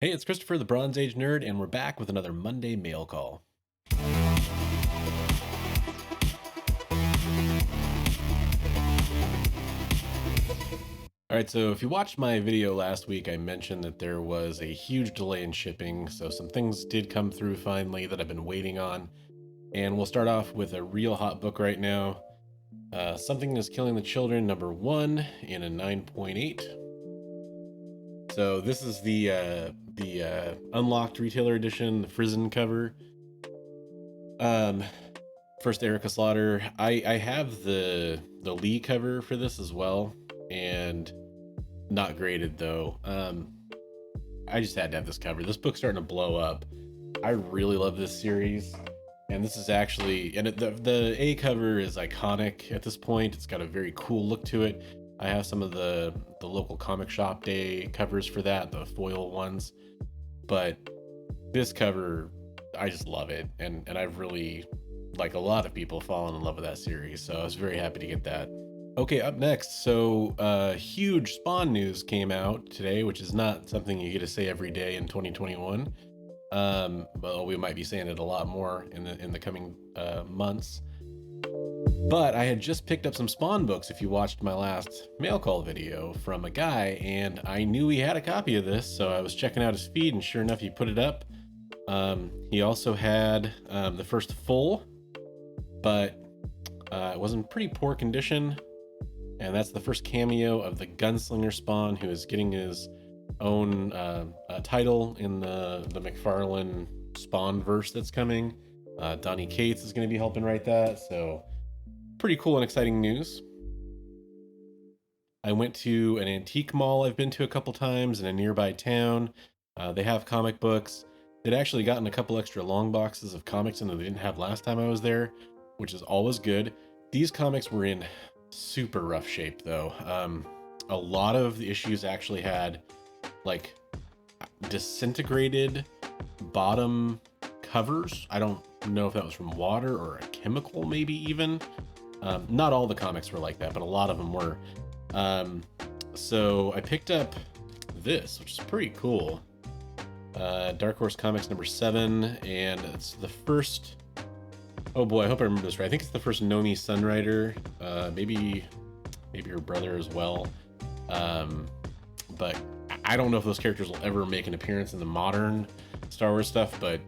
Hey, it's Christopher the Bronze Age Nerd, and we're back with another Monday mail call. All right, so if you watched my video last week, I mentioned that there was a huge delay in shipping, so some things did come through finally that I've been waiting on. And we'll start off with a real hot book right now. Something is Killing the Children, number 1 in a 9.8. So this is the unlocked retailer edition, the Frizzen cover. First Erica Slaughter. I have the Lee cover for this as well, and not graded though. I just had to have this cover. This book's starting to blow up. I really love this series, and this is actually the A cover is iconic at this point. It's got a very cool look to it. I have some of the local comic shop day covers for that, the foil ones, but this cover, I just love it, and I've really, like a lot of people, fallen in love with that series, so I was very happy to get that. Okay, up next, so huge Spawn news came out today, which is not something you get to say every day in 2021. Well, we might be saying it a lot more in the coming months. But I had just picked up some Spawn books, if you watched my last mail call video, from a guy, and I knew he had a copy of this, so I was checking out his feed, and sure enough, he put it up. He also had the first full, but it was in pretty poor condition, and that's the first cameo of the Gunslinger Spawn, who is getting his own title in the McFarlane Spawn verse that's coming. Donny Cates is going to be helping write that, so pretty cool and exciting news. I went to an antique mall I've been to a couple times in a nearby town. They have comic books. They'd actually gotten a couple extra long boxes of comics in that they didn't have last time I was there, which is always good. These comics were in super rough shape though. A lot of the issues actually had like disintegrated bottom covers. I don't know if that was from water or a chemical, maybe even. Not all the comics were like that, but a lot of them were. So I picked up this, which is pretty cool. Dark Horse Comics number 7, and it's the first. Oh boy, I hope I remember this right. I think it's the first Nomi Sunrider. Maybe her brother as well. But I don't know if those characters will ever make an appearance in the modern Star Wars stuff. But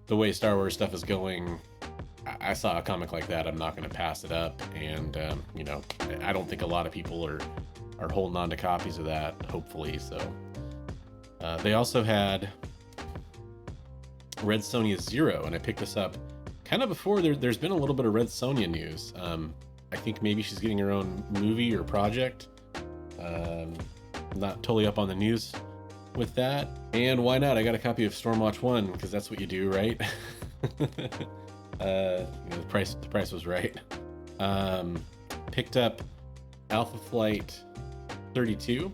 the way Star Wars stuff is going, I saw a comic like that. I'm not going to pass it up, and I don't think a lot of people are holding on to copies of that. Hopefully, so. They also had Red Sonja Zero, and I picked this up kind of before there's been a little bit of Red Sonja news. I think maybe she's getting her own movie or project. Not totally up on the news with that. And why not? I got a copy of Stormwatch 1 because that's what you do, right? The price was right. Picked up Alpha Flight 32,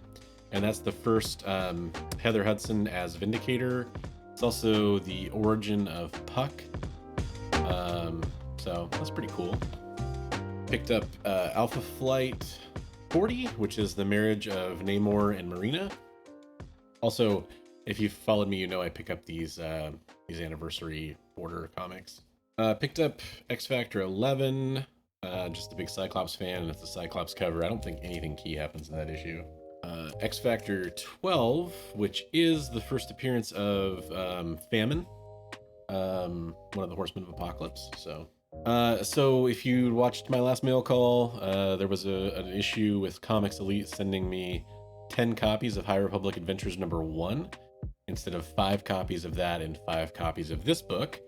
and that's the first Heather Hudson as Vindicator. It's also the origin of Puck, so that's pretty cool. Picked up Alpha Flight 40, which is the marriage of Namor and Marina. Also, if you've followed me, you know I pick up these anniversary order comics. Picked up X Factor 11, just a big Cyclops fan, and it's a Cyclops cover. I don't think anything key happens in that issue. X Factor 12, which is the first appearance of Famine, one of the Horsemen of Apocalypse. So if you watched my last mail call, there was an issue with Comics Elite sending me 10 copies of High Republic Adventures number 1 instead of 5 copies of that and 5 copies of this book,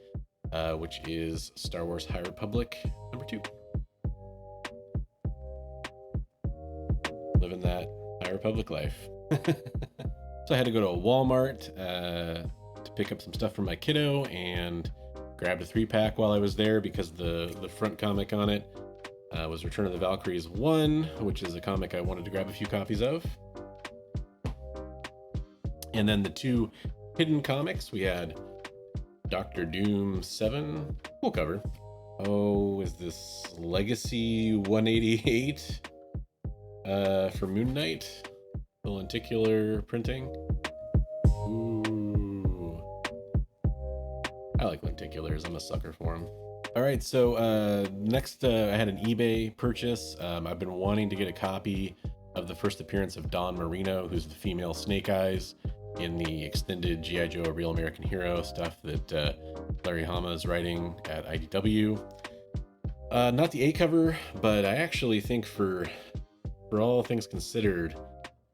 which is Star Wars High Republic number 2. Living that High Republic life. So I had to go to a Walmart to pick up some stuff for my kiddo, and grabbed a 3-pack while I was there because the front comic on it was Return of the Valkyries 1, which is a comic I wanted to grab a few copies of. And then the 2 hidden comics, we had Doctor Doom 7, cool cover. Oh, is this Legacy 188 for Moon Knight? The lenticular printing. Ooh. like lenticulars. I'm a sucker for them. All right, so next I had an eBay purchase. I've been wanting to get a copy of the first appearance of Dawn Marino, who's the female Snake Eyes in the extended G.I. Joe: A Real American Hero stuff that Larry Hama is writing at IDW. Not the A cover, but I actually think for all things considered,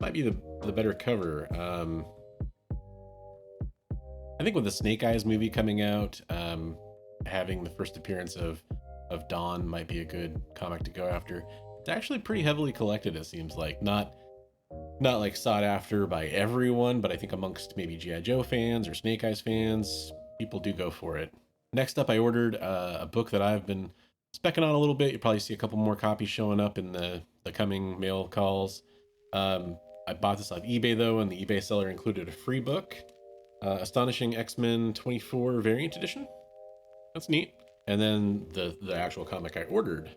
might be the better cover. I think with the Snake Eyes movie coming out, having the first appearance of Dawn might be a good comic to go after. It's actually pretty heavily collected, it seems like. Not like sought after by everyone, but I think amongst maybe G.I. Joe fans or Snake Eyes fans, people do go for it. Next up, I ordered a book that I've been specking on a little bit. You'll probably see a couple more copies showing up in the coming mail calls. I bought this off eBay though, and the eBay seller included a free book, Astonishing X-Men 24 Variant Edition. That's neat. And then the actual comic I ordered,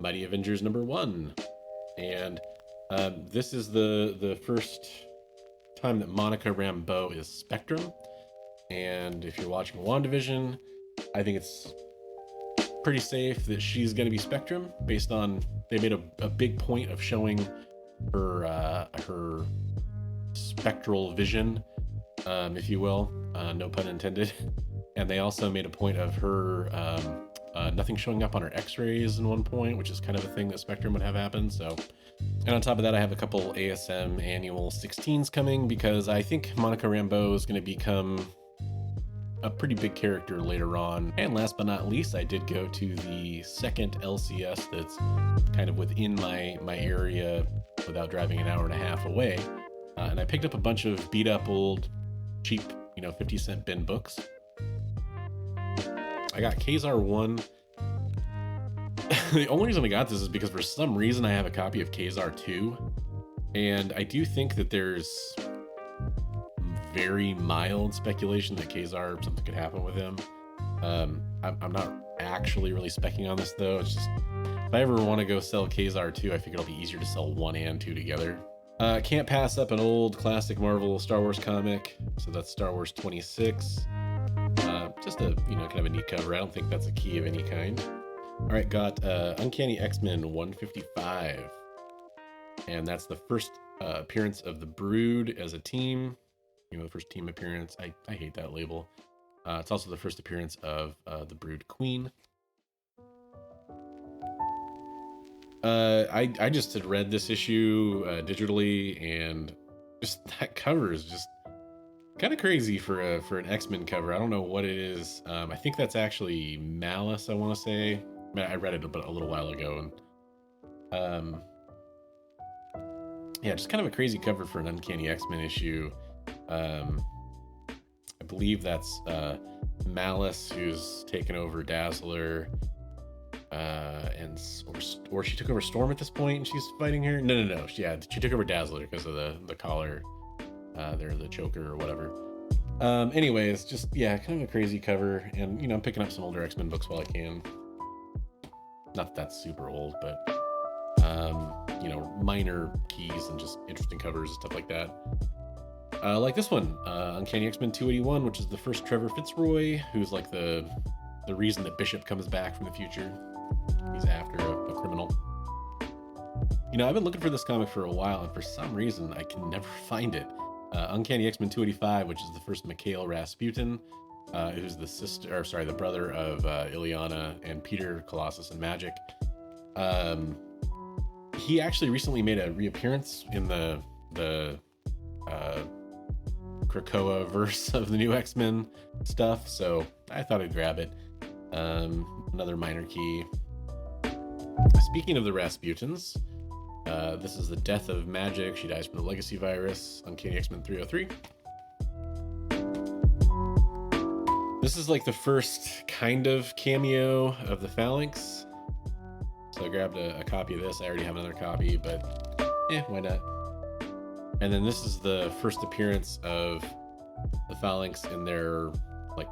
Mighty Avengers #1. And this is the first time that Monica Rambeau is Spectrum. And if you're watching WandaVision, I think it's pretty safe that she's going to be Spectrum, based on they made a big point of showing her spectral vision, if you will, no pun intended. And they also made a point of her nothing showing up on her x-rays in one point, which is kind of a thing that Spectrum would have happen. So, and on top of that, I have a couple ASM annual 16s coming, because I think Monica Rambeau is going to become a pretty big character later on. And last but not least, I did go to the second LCS that's kind of within my area without driving an hour and a half away. And I picked up a bunch of beat up old cheap, 50-cent bin books. I got Kazar 1. The only reason I got this is because for some reason I have a copy of Kazar 2. And I do think that there's very mild speculation that Kazar, something could happen with him. I'm not actually really specking on this though. It's just, if I ever want to go sell Kazar 2, I figure it'll be easier to sell 1 and 2 together. Can't pass up an old classic Marvel Star Wars comic. So that's Star Wars 26. Just a, kind of a neat cover. I don't think that's a key of any kind. All right, got Uncanny X-Men 155. And that's the first appearance of the Brood as a team. The first team appearance. I hate that label. It's also the first appearance of the Brood Queen. I just had read this issue digitally, and just that cover is just kind of crazy for an X-Men cover. I don't know what it is. I think that's actually Malice, I want to say. I read it a little while ago, and yeah, just kind of a crazy cover for an Uncanny X-Men issue. I believe that's Malice, who's taken over Dazzler, or she took over Storm at this point and she's fighting her. No. She took over Dazzler because of the collar, the choker or whatever. Anyways, just kind of a crazy cover, and I'm picking up some older X-Men books while I can. Not that that's super old, but minor keys and just interesting covers and stuff like that. Like this one, Uncanny X-Men 281, which is the first Trevor Fitzroy, who's like the reason that Bishop comes back from the future. He's after a criminal. I've been looking for this comic for a while, and for some reason I can never find it. Uncanny X-Men 285, which is the first Mikhail Rasputin, who's the brother of Illyana and Peter Colossus and Magic. He actually recently made a reappearance in the Krakoa verse of the new X-Men stuff, so I thought I'd grab it. Another minor key. Speaking of the Rasputins, this is the death of Magic. She dies from the legacy virus. Uncanny X-Men 303. This is like the first kind of cameo of the Phalanx. So I grabbed a copy of this. I already have another copy, but why not? And then this is the first appearance of the Phalanx in their like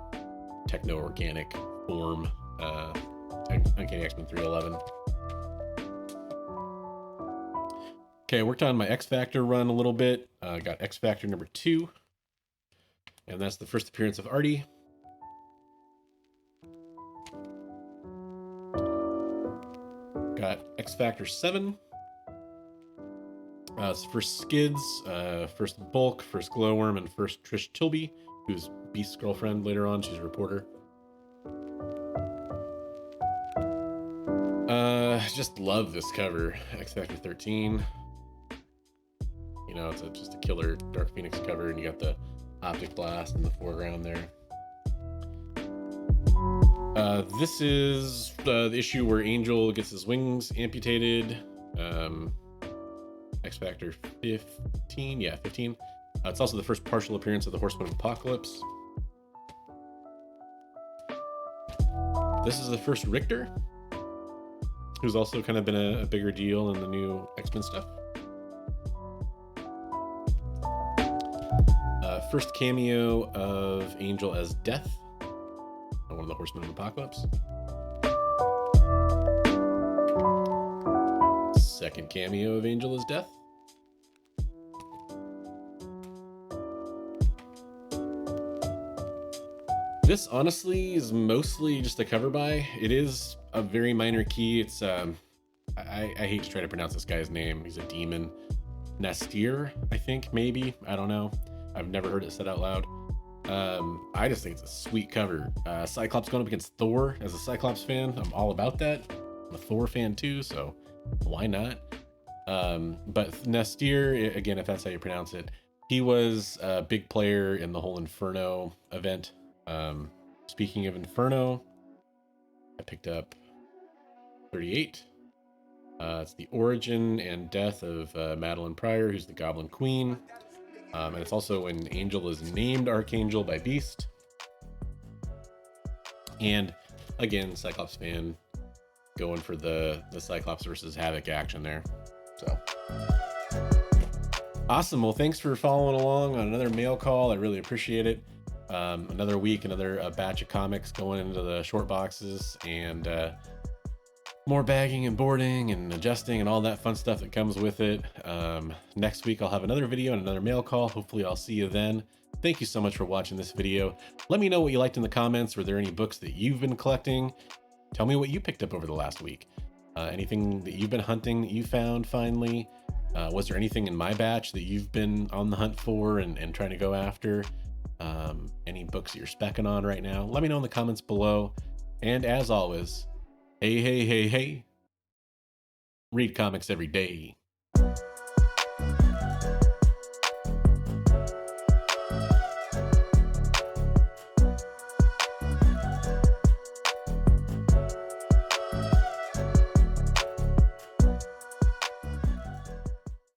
techno-organic form. Uncanny X-Men 311. Okay, I worked on my X-Factor run a little bit. Got X-Factor #2. And that's the first appearance of Artie. X Factor 7. It's first Skids, first Bulk, first Glowworm, and first Trish Tilby, who's Beast's girlfriend later on. She's a reporter. Just love this cover. X Factor 13. You know, it's just a killer Dark Phoenix cover, and you got the optic blast in the foreground there. This is the issue where Angel gets his wings amputated. X Factor 15, yeah, 15. It's also the first partial appearance of the Horseman of Apocalypse. This is the first Richter, who's also kind of been a bigger deal in the new X-Men stuff. First cameo of Angel as Death, one of the Horsemen of Apocalypse. Second cameo of Angel as Death. This honestly is mostly just a cover by. It is a very minor key. It's I hate to try to pronounce this guy's name. He's a demon. Nastir, I think, maybe. I don't know. I've never heard it said out loud. I just think it's a sweet cover. Cyclops going up against Thor. As a Cyclops fan, I'm all about that. I'm a Thor fan too, so why not? But Nastir, again, if that's how you pronounce it, he was a big player in the whole Inferno event. Speaking of Inferno, I picked up 38. It's the origin and death of Madeline Pryor, who's the Goblin Queen. And it's also when Angel is named Archangel by Beast. And again, Cyclops fan, going for the Cyclops versus Havoc action there. So awesome. Well, thanks for following along on another mail call. I really appreciate it. Another week, another batch of comics going into the short boxes, and more bagging and boarding and adjusting and all that fun stuff that comes with it. Next week I'll have another video and another mail call. Hopefully I'll see you then. Thank you so much for watching this video. Let me know what you liked in the comments. Were there any books that you've been collecting? Tell me what you picked up over the last week. Anything that you've been hunting that you found finally? Was there anything in my batch that you've been on the hunt for and trying to go after? Any books that you're specking on right now? Let me know in the comments below. And as always, hey, read comics every day.